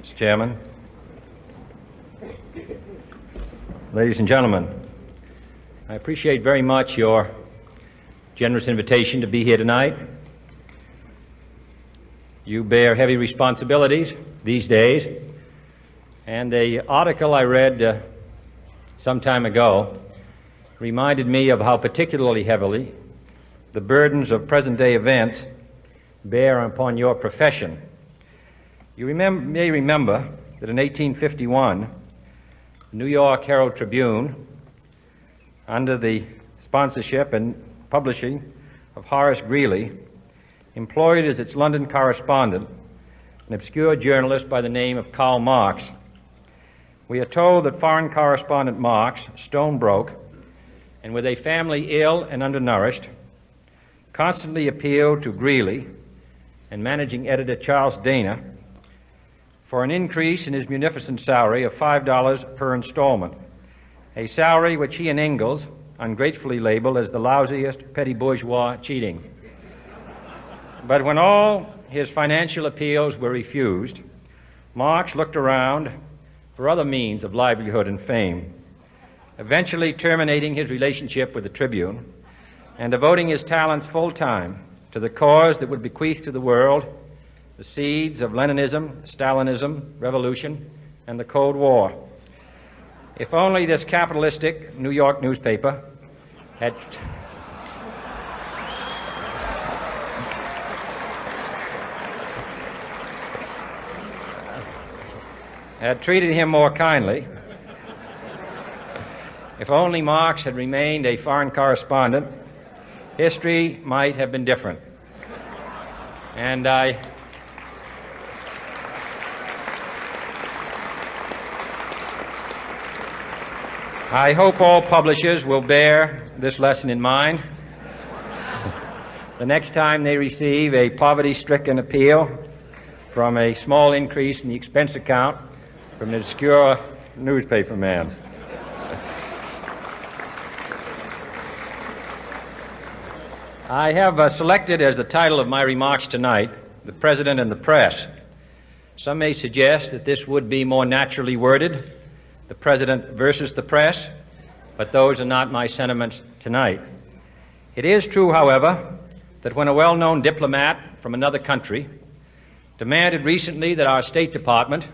Mr. Chairman, ladies and gentlemen, I appreciate very much your generous invitation to be here tonight. You bear heavy responsibilities these days, and the article I read some time ago reminded me of how particularly heavily the burdens of present-day events bear upon your profession. You may remember that in 1851, the New York Herald Tribune, under the sponsorship and publishing of Horace Greeley, employed as its London correspondent an obscure journalist by the name of Karl Marx. We are told that foreign correspondent Marx, stone broke, and with a family ill and undernourished, constantly appealed to Greeley and managing editor Charles Dana for an increase in his munificent salary of $5 per installment, a salary which he and Ingalls ungratefully labeled as the lousiest petty bourgeois cheating. But when all his financial appeals were refused, Marx looked around for other means of livelihood and fame, eventually terminating his relationship with the Tribune and devoting his talents full-time to the cause that would bequeath to the world the seeds of Leninism, Stalinism, revolution, and the Cold War. If only this capitalistic New York newspaper had treated him more kindly, if only Marx had remained a foreign correspondent, history might have been different. And I hope all publishers will bear this lesson in mind the next time they receive a poverty-stricken appeal from a small increase in the expense account from an obscure newspaper man. I have selected as the title of my remarks tonight, "The President and the Press." Some may suggest that this would be more naturally worded, "The President versus the Press," but those are not my sentiments tonight. It is true, however, that when a well-known diplomat from another country demanded recently that our State Department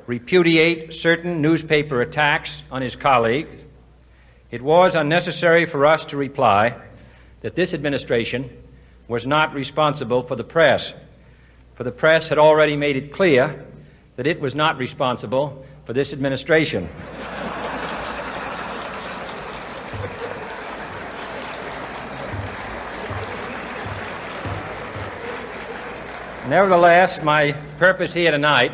repudiate certain newspaper attacks on his colleagues, it was unnecessary for us to reply that this administration was not responsible for the press, for the press had already made it clear that it was not responsible for this administration. Nevertheless, my purpose here tonight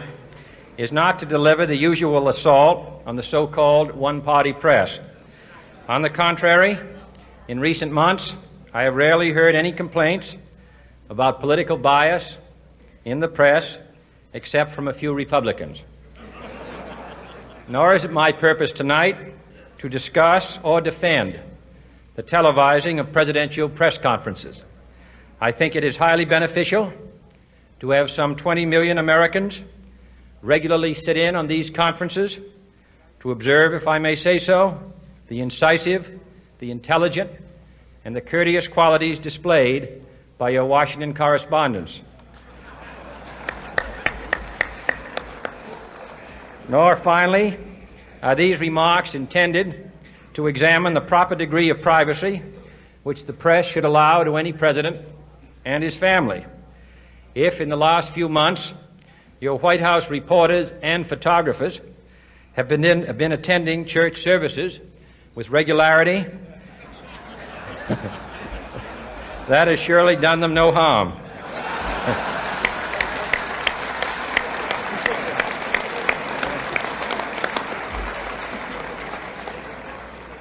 is not to deliver the usual assault on the so-called one-party press. On the contrary, in recent months, I have rarely heard any complaints about political bias in the press, except from a few Republicans. Nor is it my purpose tonight to discuss or defend the televising of presidential press conferences. I think it is highly beneficial to have some 20 million Americans regularly sit in on these conferences to observe, if I may say so, the incisive, the intelligent, and the courteous qualities displayed by your Washington correspondents. Nor, finally, are these remarks intended to examine the proper degree of privacy which the press should allow to any president and his family. If, in the last few months, your White House reporters and photographers have been attending church services with regularity, that has surely done them no harm.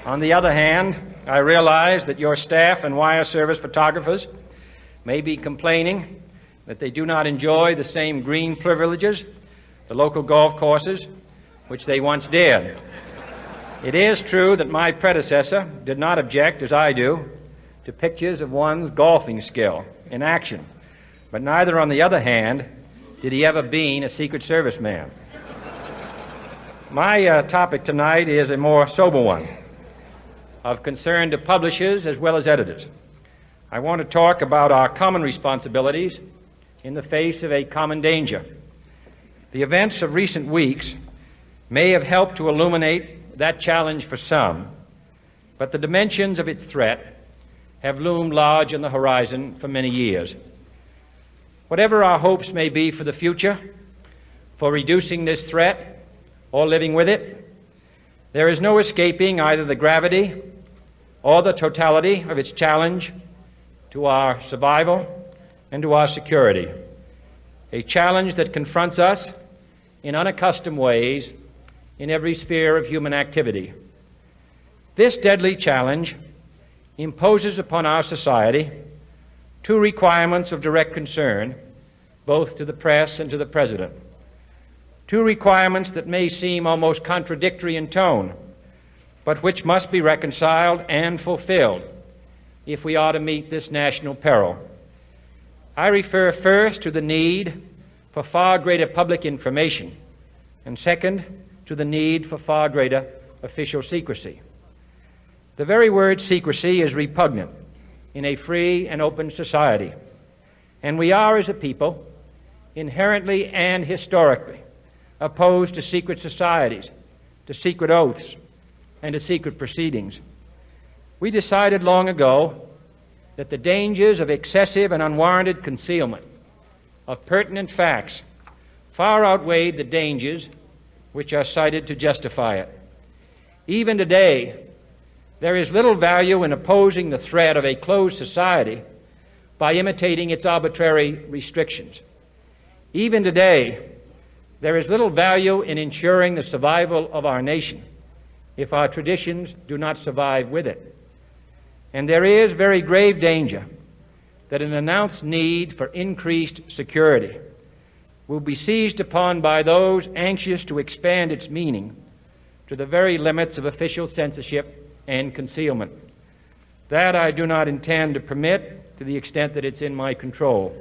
On the other hand, I realize that your staff and wire service photographers may be complaining that they do not enjoy the same green privileges, the local golf courses, which they once did. It is true that my predecessor did not object, as I do, to pictures of one's golfing skill in action, but neither, on the other hand, Did he ever been a Secret Service man? My topic tonight is a more sober one, of concern to publishers as well as editors. I want to talk about our common responsibilities in the face of a common danger. The events of recent weeks may have helped to illuminate that challenge for some, but the dimensions of its threat have loomed large on the horizon for many years. Whatever our hopes may be for the future, for reducing this threat or living with it, there is no escaping either the gravity or the totality of its challenge to our survival and to our security, a challenge that confronts us in unaccustomed ways in every sphere of human activity. This deadly challenge imposes upon our society two requirements of direct concern, both to the press and to the President. Two requirements that may seem almost contradictory in tone, but which must be reconciled and fulfilled if we are to meet this national peril. I refer first to the need for far greater public information, and second, to the need for far greater official secrecy. The very word secrecy is repugnant in a free and open society, and we are, as a people, inherently and historically opposed to secret societies, to secret oaths, and to secret proceedings. We decided long ago that the dangers of excessive and unwarranted concealment of pertinent facts far outweighed the dangers which are cited to justify it. Even today, there is little value in opposing the threat of a closed society by imitating its arbitrary restrictions. Even today, there is little value in ensuring the survival of our nation if our traditions do not survive with it. And there is very grave danger that an announced need for increased security will be seized upon by those anxious to expand its meaning to the very limits of official censorship and concealment. That I do not intend to permit to the extent that it's in my control.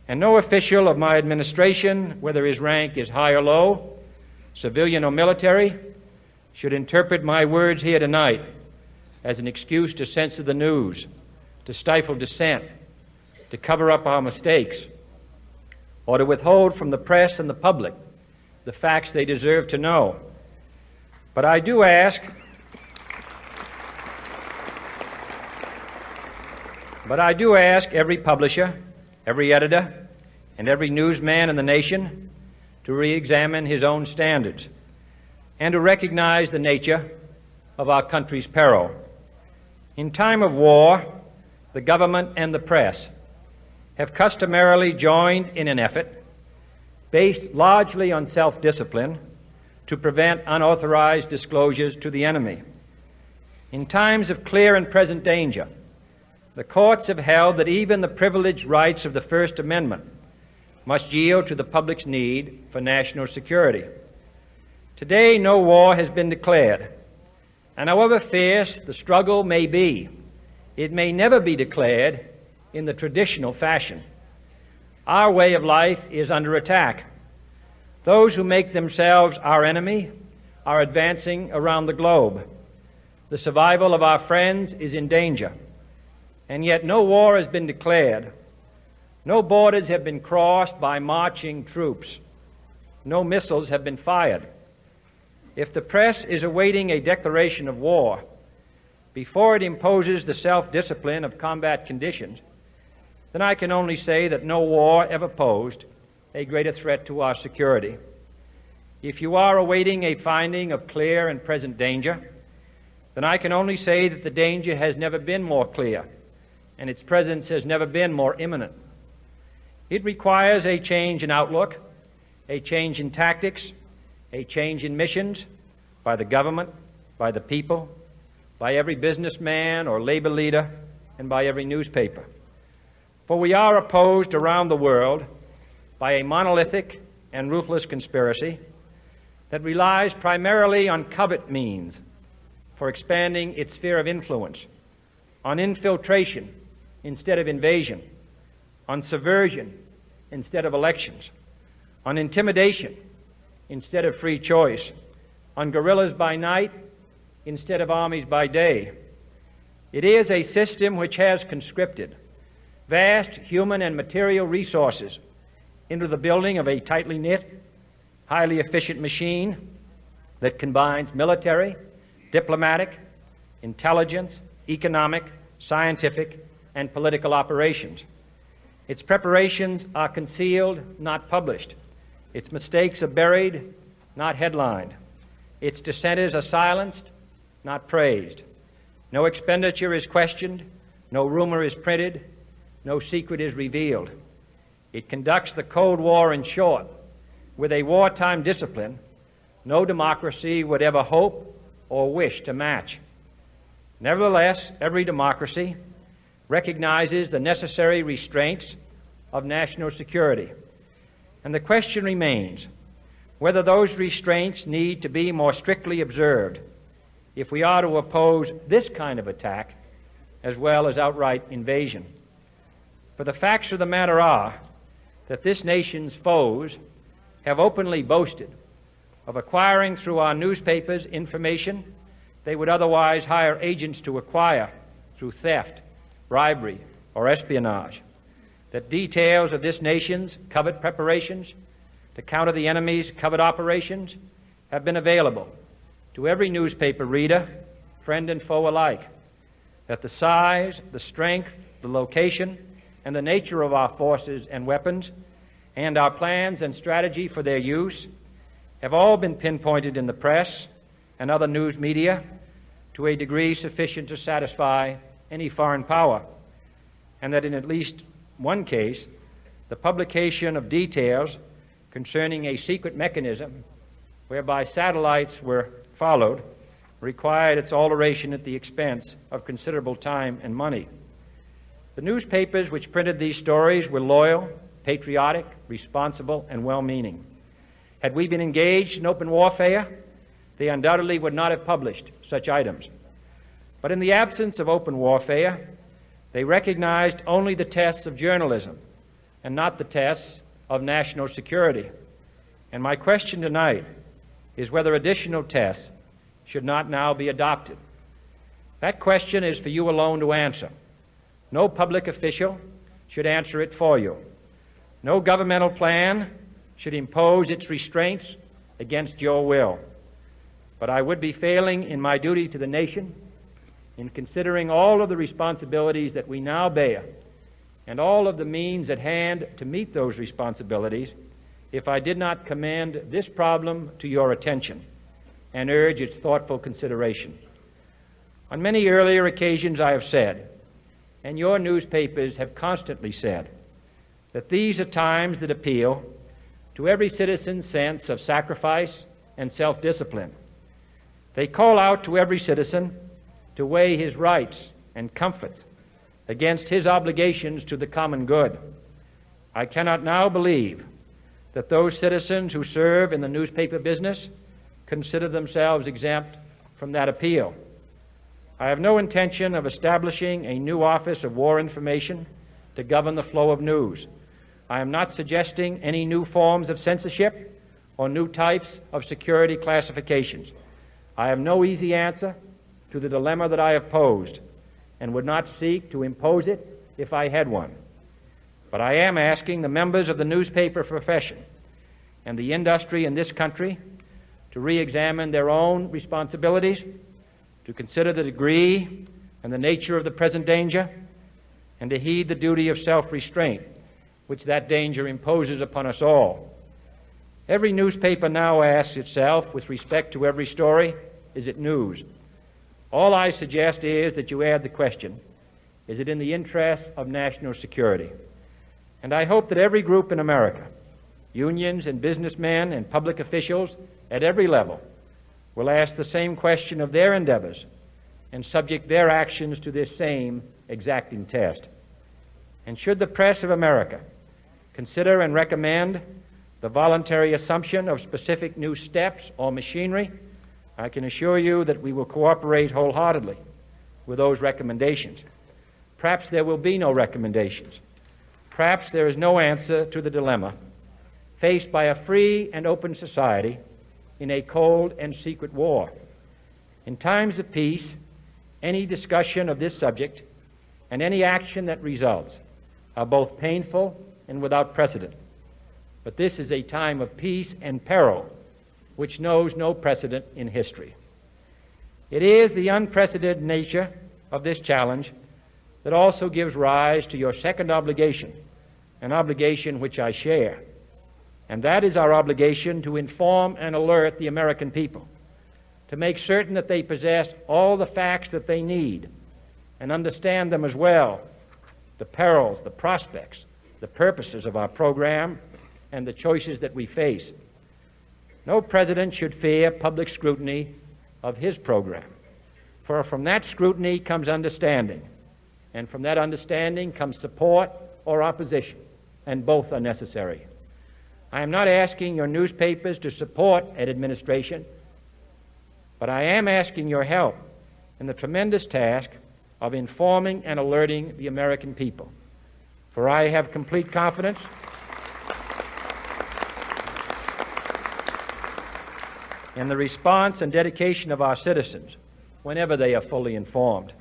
And no official of my administration, whether his rank is high or low, civilian or military, should interpret my words here tonight as an excuse to censor the news, to stifle dissent, to cover up our mistakes, or to withhold from the press and the public the facts they deserve to know. But I do ask every publisher, every editor, and every newsman in the nation to re-examine his own standards and to recognize the nature of our country's peril. In time of war, the government and the press have customarily joined in an effort based largely on self-discipline to prevent unauthorized disclosures to the enemy. In times of clear and present danger, the courts have held that even the privileged rights of the First Amendment must yield to the public's need for national security. Today, no war has been declared, and however fierce the struggle may be, it may never be declared in the traditional fashion. Our way of life is under attack. Those who make themselves our enemy are advancing around the globe. The survival of our friends is in danger, and yet no war has been declared. No borders have been crossed by marching troops. No missiles have been fired. If the press is awaiting a declaration of war before it imposes the self-discipline of combat conditions, then I can only say that no war ever posed a greater threat to our security. If you are awaiting a finding of clear and present danger, then I can only say that the danger has never been more clear, and its presence has never been more imminent. It requires a change in outlook, a change in tactics, a change in missions by the government, by the people, by every businessman or labor leader, and by every newspaper. For we are opposed around the world by a monolithic and ruthless conspiracy that relies primarily on covert means for expanding its sphere of influence, on infiltration instead of invasion, on subversion instead of elections, on intimidation instead of free choice, on guerrillas by night instead of armies by day. It is a system which has conscripted vast human and material resources into the building of a tightly knit, highly efficient machine that combines military, diplomatic, intelligence, economic, scientific, and political operations. Its preparations are concealed, not published. Its mistakes are buried, not headlined. Its dissenters are silenced, not praised. No expenditure is questioned, no rumor is printed, no secret is revealed. It conducts the Cold War, in short, with a wartime discipline no democracy would ever hope or wish to match. Nevertheless, every democracy recognizes the necessary restraints of national security, and the question remains whether those restraints need to be more strictly observed if we are to oppose this kind of attack as well as outright invasion. For the facts of the matter are that this nation's foes have openly boasted of acquiring through our newspapers information they would otherwise hire agents to acquire through theft, bribery, or espionage, that details of this nation's covert preparations to counter the enemy's covert operations have been available to every newspaper reader, friend and foe alike, that the size, the strength, the location, and the nature of our forces and weapons, and our plans and strategy for their use have all been pinpointed in the press and other news media to a degree sufficient to satisfy any foreign power, and that in at least one case, the publication of details concerning a secret mechanism whereby satellites were followed required its alteration at the expense of considerable time and money. The newspapers which printed these stories were loyal, patriotic, responsible, and well-meaning. Had we been engaged in open warfare, they undoubtedly would not have published such items. But in the absence of open warfare, they recognized only the tests of journalism and not the tests of national security. And my question tonight is whether additional tests should not now be adopted. That question is for you alone to answer. No public official should answer it for you. No governmental plan should impose its restraints against your will. But I would be failing in my duty to the nation in considering all of the responsibilities that we now bear and all of the means at hand to meet those responsibilities if I did not commend this problem to your attention and urge its thoughtful consideration. On many earlier occasions I have said, and your newspapers have constantly said, that these are times that appeal to every citizen's sense of sacrifice and self-discipline. They call out to every citizen to weigh his rights and comforts against his obligations to the common good. I cannot now believe that those citizens who serve in the newspaper business consider themselves exempt from that appeal. I have no intention of establishing a new Office of War Information to govern the flow of news. I am not suggesting any new forms of censorship or new types of security classifications. I have no easy answer to the dilemma that I have posed and would not seek to impose it if I had one. But I am asking the members of the newspaper profession and the industry in this country to re-examine their own responsibilities, to consider the degree and the nature of the present danger, and to heed the duty of self-restraint which that danger imposes upon us all. Every newspaper now asks itself, with respect to every story, is it news? All I suggest is that you add the question, is it in the interest of national security? And I hope that every group in America, unions and businessmen and public officials at every level, will ask the same question of their endeavors and subject their actions to this same exacting test. And should the press of America consider and recommend the voluntary assumption of specific new steps or machinery, I can assure you that we will cooperate wholeheartedly with those recommendations. Perhaps there will be no recommendations. Perhaps there is no answer to the dilemma, faced by a free and open society in a cold and secret war. In times of peace, any discussion of this subject and any action that results are both painful and without precedent. But this is a time of peace and peril which knows no precedent in history. It is the unprecedented nature of this challenge that also gives rise to your second obligation, an obligation which I share, and that is our obligation to inform and alert the American people, to make certain that they possess all the facts that they need and understand them as well, the perils, the prospects, the purposes of our program, and the choices that we face. No president should fear public scrutiny of his program, for from that scrutiny comes understanding, and from that understanding comes support or opposition, and both are necessary. I am not asking your newspapers to support an administration, but I am asking your help in the tremendous task of informing and alerting the American people. For I have complete confidence in the response and dedication of our citizens whenever they are fully informed.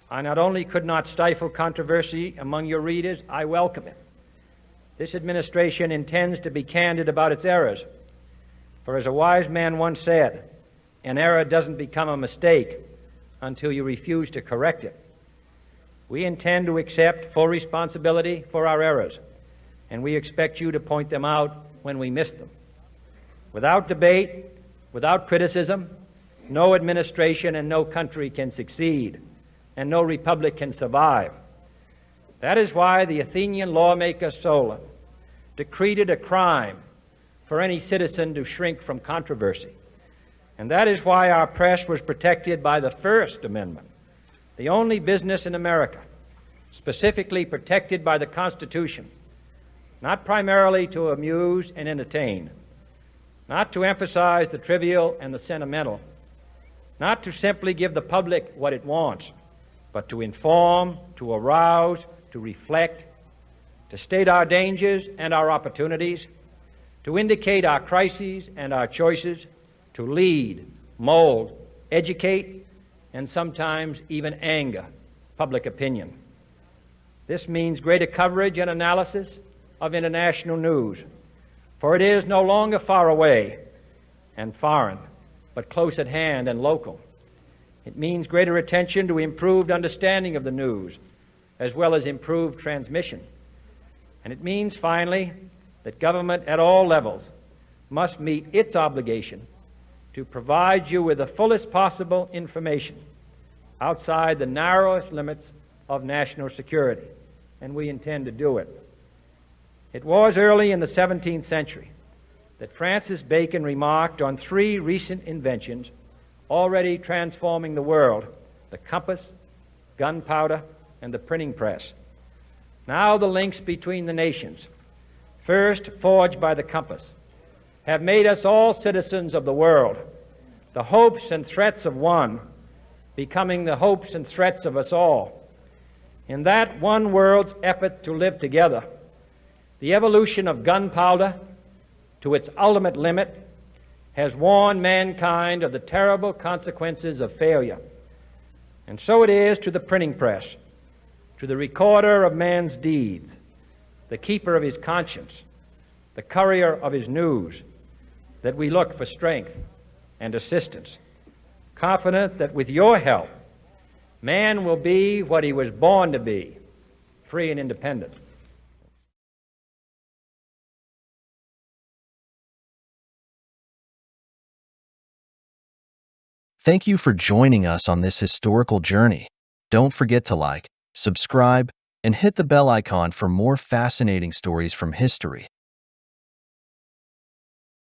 I not only could not stifle controversy among your readers, I welcome it. This administration intends to be candid about its errors. For as a wise man once said, an error doesn't become a mistake until you refuse to correct it. We intend to accept full responsibility for our errors, and we expect you to point them out when we miss them. Without debate, without criticism, no administration and no country can succeed, and no republic can survive. That is why the Athenian lawmaker Solon decreed it a crime for any citizen to shrink from controversy. And that is why our press was protected by the First Amendment, the only business in America specifically protected by the Constitution, not primarily to amuse and entertain, not to emphasize the trivial and the sentimental, not to simply give the public what it wants, but to inform, to arouse, to reflect, to state our dangers and our opportunities, to indicate our crises and our choices, to lead, mold, educate, and sometimes even anger public opinion. This means greater coverage and analysis of international news, for it is no longer far away and foreign, but close at hand and local. It means greater attention to improved understanding of the news, as well as improved transmission. And it means, finally, that government at all levels must meet its obligation to provide you with the fullest possible information outside the narrowest limits of national security, and we intend to do it. It was early in the 17th century that Francis Bacon remarked on three recent inventions already transforming the world: the compass, gunpowder, and the printing press. Now the links between the nations, first forged by the compass, have made us all citizens of the world, the hopes and threats of one becoming the hopes and threats of us all. In that one world's effort to live together, the evolution of gunpowder to its ultimate limit has warned mankind of the terrible consequences of failure. And so it is to the printing press, to the recorder of man's deeds, the keeper of his conscience, the courier of his news, that we look for strength and assistance, confident that with your help, man will be what he was born to be, free and independent. Thank you for joining us on this historical journey. Don't forget to like, subscribe, and hit the bell icon for more fascinating stories from history.